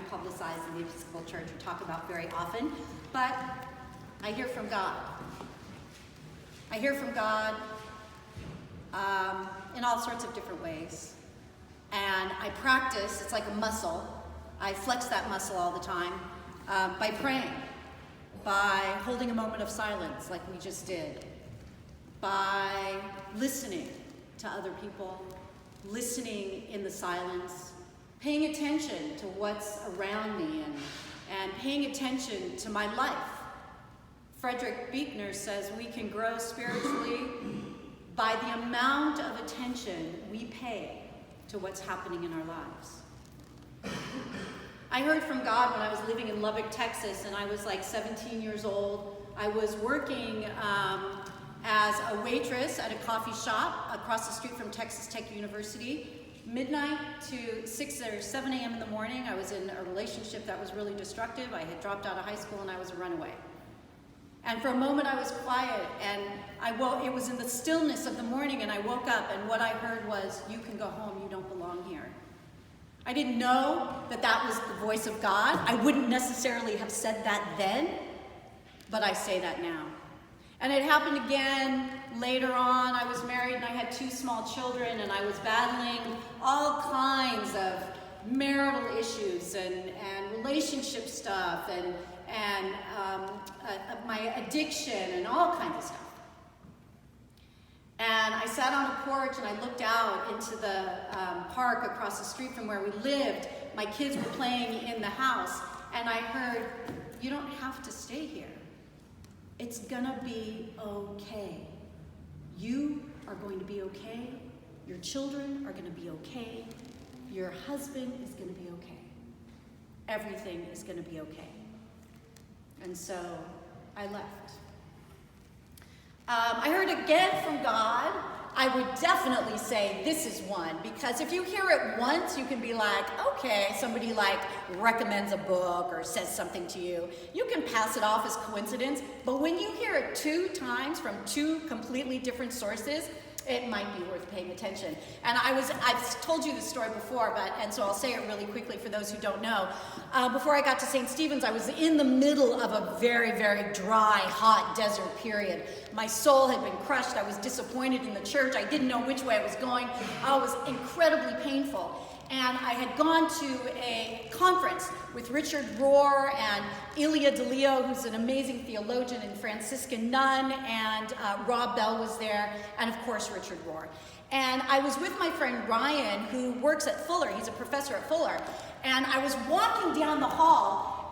publicized in the Episcopal Church or talk about very often, but I hear from God. I hear from God in all sorts of different ways. And I practice, it's like a muscle. I flex that muscle all the time by praying, by holding a moment of silence like we just did, by listening to other people, listening in the silence, paying attention to what's around me and paying attention to my life. Frederick Buechner says we can grow spiritually by the amount of attention we pay to what's happening in our lives. I heard from God when I was living in Lubbock, Texas, and I was like 17 years old. I was working as a waitress at a coffee shop across the street from Texas Tech University. Midnight to 6 or 7 a.m. in the morning, I was in a relationship that was really destructive. I had dropped out of high school and I was a runaway. And for a moment I was quiet, and it was in the stillness of the morning, and I woke up, and what I heard was, "You can go home, you don't belong here." I didn't know that that was the voice of God. I wouldn't necessarily have said that then, but I say that now. And it happened again later on. I was married and I had 2 small children, and I was battling all kinds of marital issues and relationship stuff and my addiction and all kinds of stuff. And I sat on a porch and I looked out into the park across the street from where we lived. My kids were playing in the house, and I heard, "You don't have to stay here. It's gonna be okay. You are going to be okay. Your children are gonna be okay. Your husband is gonna be okay. Everything is gonna be okay." And so I left. I heard again from God. I would definitely say this is one, because if you hear it once, you can be like, okay, somebody like recommends a book or says something to you. You can pass it off as coincidence, but when you hear it 2 times from 2 completely different sources, it might be worth paying attention. And I've told you this story before, and so I'll say it really quickly for those who don't know. Before I got to St. Stephen's, I was in the middle of a very, very dry, hot desert period. My soul had been crushed. I was disappointed in the church. I didn't know which way I was going. It was incredibly painful. And I had gone to a conference with Richard Rohr and Ilia DeLeo, who's an amazing theologian and Franciscan nun, and Rob Bell was there, and of course Richard Rohr. And I was with my friend Ryan, who works at Fuller. He's a professor at Fuller. And I was walking down the hall,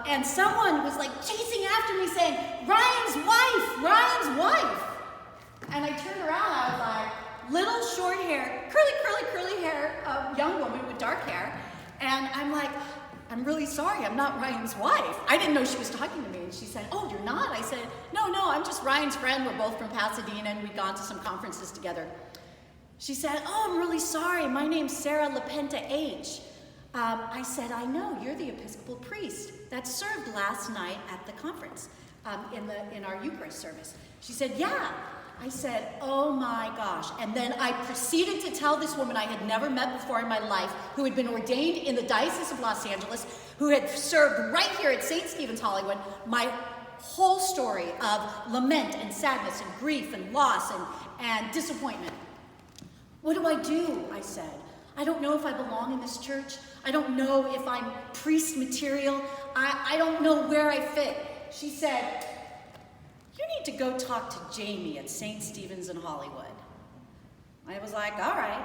and someone was like chasing after me saying, "Ryan's wife, Ryan's wife." And I turned around, I was like, little short hair, curly hair, young woman with dark hair. And I'm like, "I'm really sorry, I'm not Ryan's wife." I didn't know she was talking to me. And she said, "Oh, you're not?" I said, No, I'm just Ryan's friend. We're both from Pasadena and we'd gone to some conferences together. She said, "Oh, I'm really sorry. My name's Sarah LaPenta H." I said, "I know, you're the Episcopal priest that served last night at the conference in our Eucharist service." She said, "Yeah." I said, "Oh my gosh." And then I proceeded to tell this woman I had never met before in my life, who had been ordained in the Diocese of Los Angeles, who had served right here at St. Stephen's Hollywood, my whole story of lament and sadness and grief and loss and disappointment. "What do I do?" I said. "I don't know if I belong in this church. I don't know if I'm priest material. I don't know where I fit." She said, "You need to go talk to Jamie at St. Stephen's in Hollywood." I was like, all right.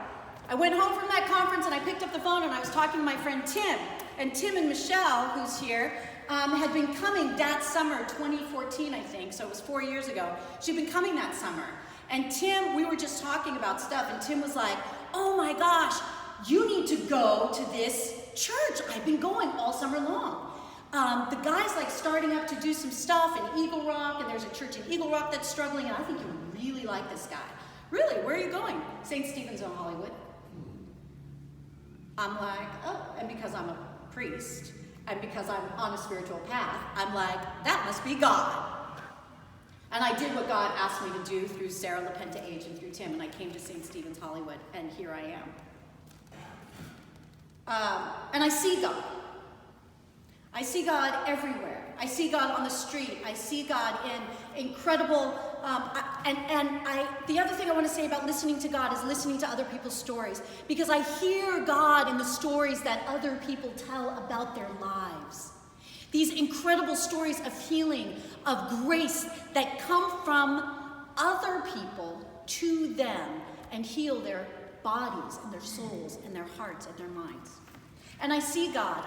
I went home from that conference and I picked up the phone and I was talking to my friend Tim. And Tim and Michelle, who's here, had been coming that summer, 2014, I think, so it was 4 years ago. She'd been coming that summer. And Tim, we were just talking about stuff, and Tim was like, "Oh my gosh, you need to go to this church. I've been going all summer long. The guy's like starting up to do some stuff in Eagle Rock, and there's a church in Eagle Rock that's struggling, and I think you would really like this guy." "Really? Where are you going?" "St. Stephen's in Hollywood." I'm like, oh, and because I'm a priest, and because I'm on a spiritual path, I'm like, that must be God. And I did what God asked me to do through Sarah LaPenta H and through Tim, and I came to St. Stephen's Hollywood, and here I am. And I see God. I see God everywhere. I see God on the street. I see God in incredible, the other thing I want to say about listening to God is listening to other people's stories, because I hear God in the stories that other people tell about their lives. These incredible stories of healing, of grace that come from other people to them and heal their bodies and their souls and their hearts and their minds. And I see God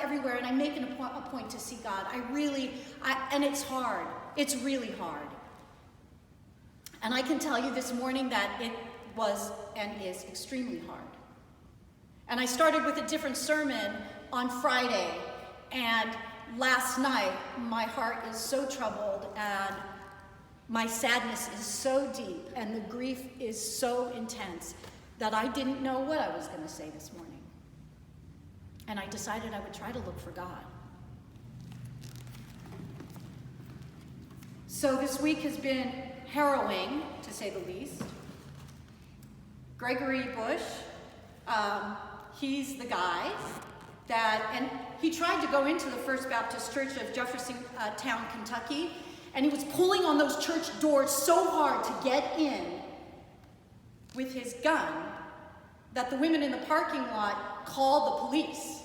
everywhere, and I make a point to see God. And it's hard. It's really hard. And I can tell you this morning that it was and is extremely hard. And I started with a different sermon on Friday, and last night my heart is so troubled, and my sadness is so deep, and the grief is so intense that I didn't know what I was going to say this morning. And I decided I would try to look for God. So this week has been harrowing, to say the least. Gregory Bush, he's the guy and he tried to go into the First Baptist Church of Jeffersontown, Kentucky, and he was pulling on those church doors so hard to get in with his gun that the women in the parking lot called the police.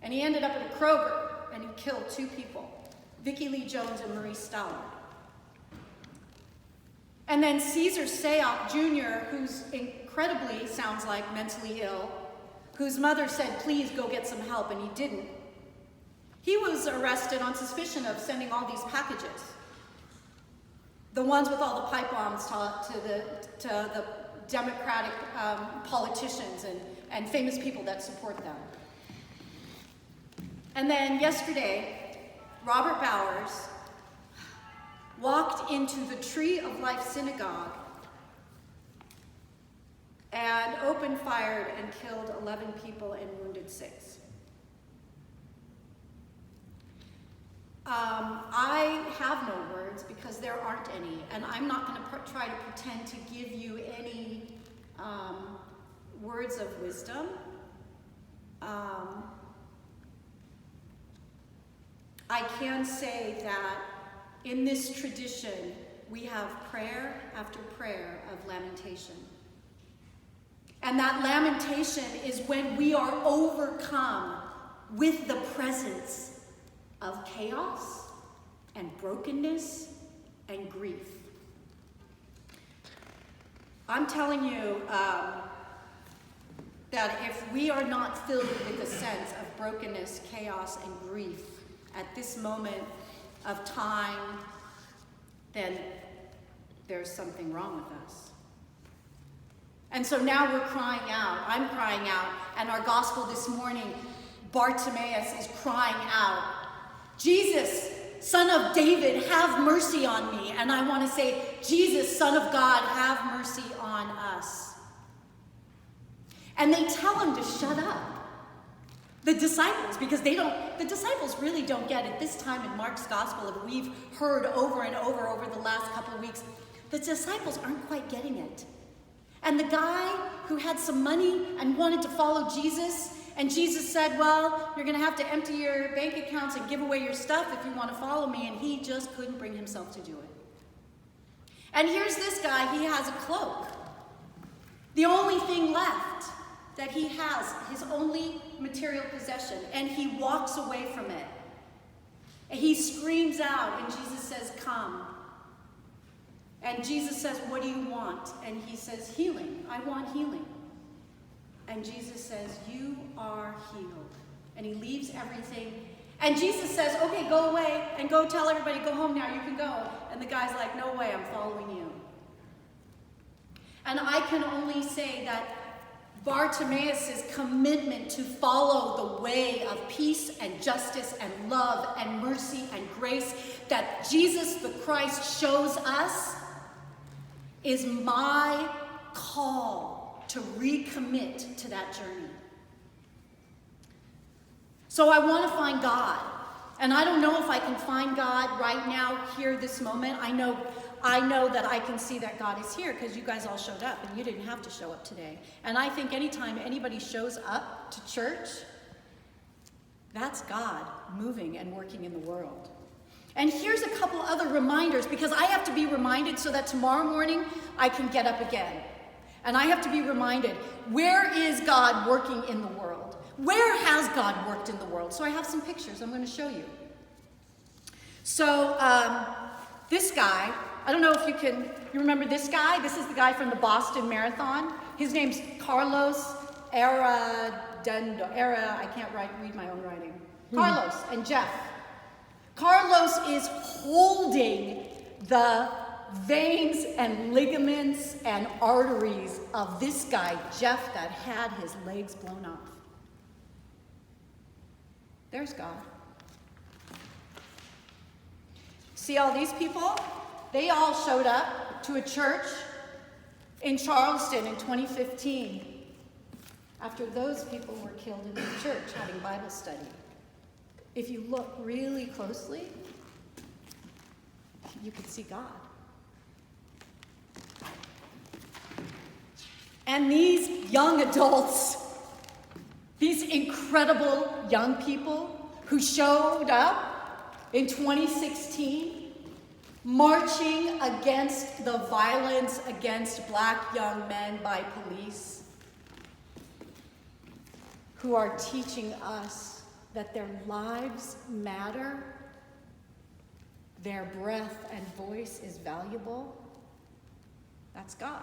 And he ended up at a Kroger, and he killed 2 people, Vicki Lee Jones and Marie Stallard. And then Caesar Sayok Jr., who's incredibly sounds like mentally ill, whose mother said, please go get some help, and he didn't. He was arrested on suspicion of sending all these packages. The ones with all the pipe bombs to the Democratic politicians and famous people that support them. And then yesterday, Robert Bowers walked into the Tree of Life Synagogue and opened fire and killed 11 people and wounded 6. I have no words because there aren't any, and I'm not going to try to pretend to give you any words of wisdom. I can say that in this tradition, we have prayer after prayer of lamentation. And that lamentation is when we are overcome with the presence of chaos and brokenness and grief. I'm telling you that if we are not filled with a sense of brokenness, chaos, and grief at this moment of time, then there's something wrong with us. And so now we're crying out. I'm crying out. And our gospel this morning, Bartimaeus is crying out, Jesus, Son of David, have mercy on me. And I want to say, Jesus, Son of God, have mercy on us. And they tell him to shut up. The disciples, because the disciples really don't get it. This time in Mark's gospel, that we've heard over and over the last couple of weeks, the disciples aren't quite getting it. And the guy who had some money and wanted to follow Jesus, and Jesus said, well, you're going to have to empty your bank accounts and give away your stuff if you want to follow me, and he just couldn't bring himself to do it. And here's this guy, he has a cloak. The only thing left that he has, his only material possession, and he walks away from it. And he screams out, and Jesus says, come. And Jesus says, what do you want? And he says, healing. I want healing. And Jesus says, you are healed. And he leaves everything. And Jesus says, okay, go away and go tell everybody, go home now, you can go. And the guy's like, no way, I'm following you. And I can only say that Bartimaeus' commitment to follow the way of peace and justice and love and mercy and grace that Jesus the Christ shows us is my call to recommit to that journey. So I want to find God. And I don't know if I can find God right now, here, this moment. I know that I can see that God is here because you guys all showed up and you didn't have to show up today. And I think anytime anybody shows up to church, That's God moving and working in the world. And here's a couple other reminders, because I have to be reminded so that tomorrow morning I can get up again. And I have to be reminded, where is God working in the world? Where has God worked in the world? So I have some pictures I'm going to show you. So this guy, I don't know if you remember this guy? This is the guy from the Boston Marathon. His name's Carlos Arredondo. I can't read my own writing. Carlos and Jeff. Carlos is holding the veins and ligaments and arteries of this guy, Jeff, that had his legs blown off. There's God. See all these people? They all showed up to a church in Charleston in 2015 after those people were killed in the church having Bible study. If you look really closely, you can see God. And these young adults, these incredible young people who showed up in 2016, marching against the violence against black young men by police, who are teaching us that their lives matter, their breath and voice is valuable. That's God.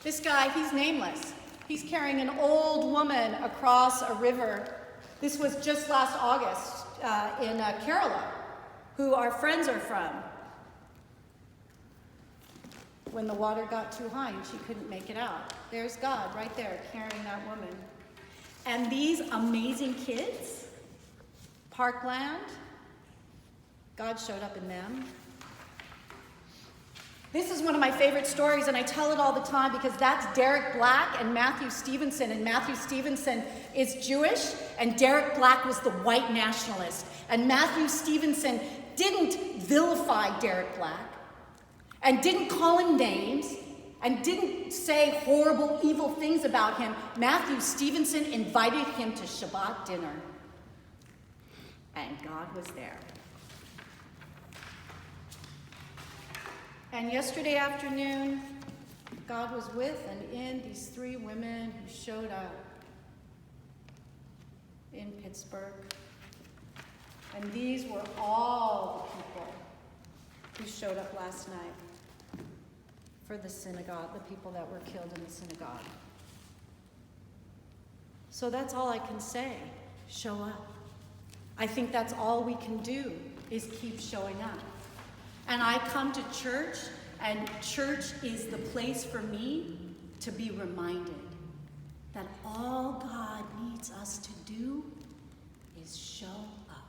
This guy, he's nameless. He's carrying an old woman across a river. This was just last August in Kerala, who our friends are from, when the water got too high and she couldn't make it out. There's God right there carrying that woman. And these amazing kids, Parkland, God showed up in them. This is one of my favorite stories, and I tell it all the time because that's Derek Black and Matthew Stevenson. And Matthew Stevenson is Jewish, and Derek Black was the white nationalist. And Matthew Stevenson didn't vilify Derek Black, and didn't call him names, and didn't say horrible, evil things about him. Matthew Stevenson invited him to Shabbat dinner, and God was there. And yesterday afternoon, God was with and in these three women who showed up in Pittsburgh. And these were all the people who showed up last night for the synagogue, the people that were killed in the synagogue. So that's all I can say. Show up. I think that's all we can do, is keep showing up. And I come to church, and church is the place for me to be reminded that all God needs us to do is show up.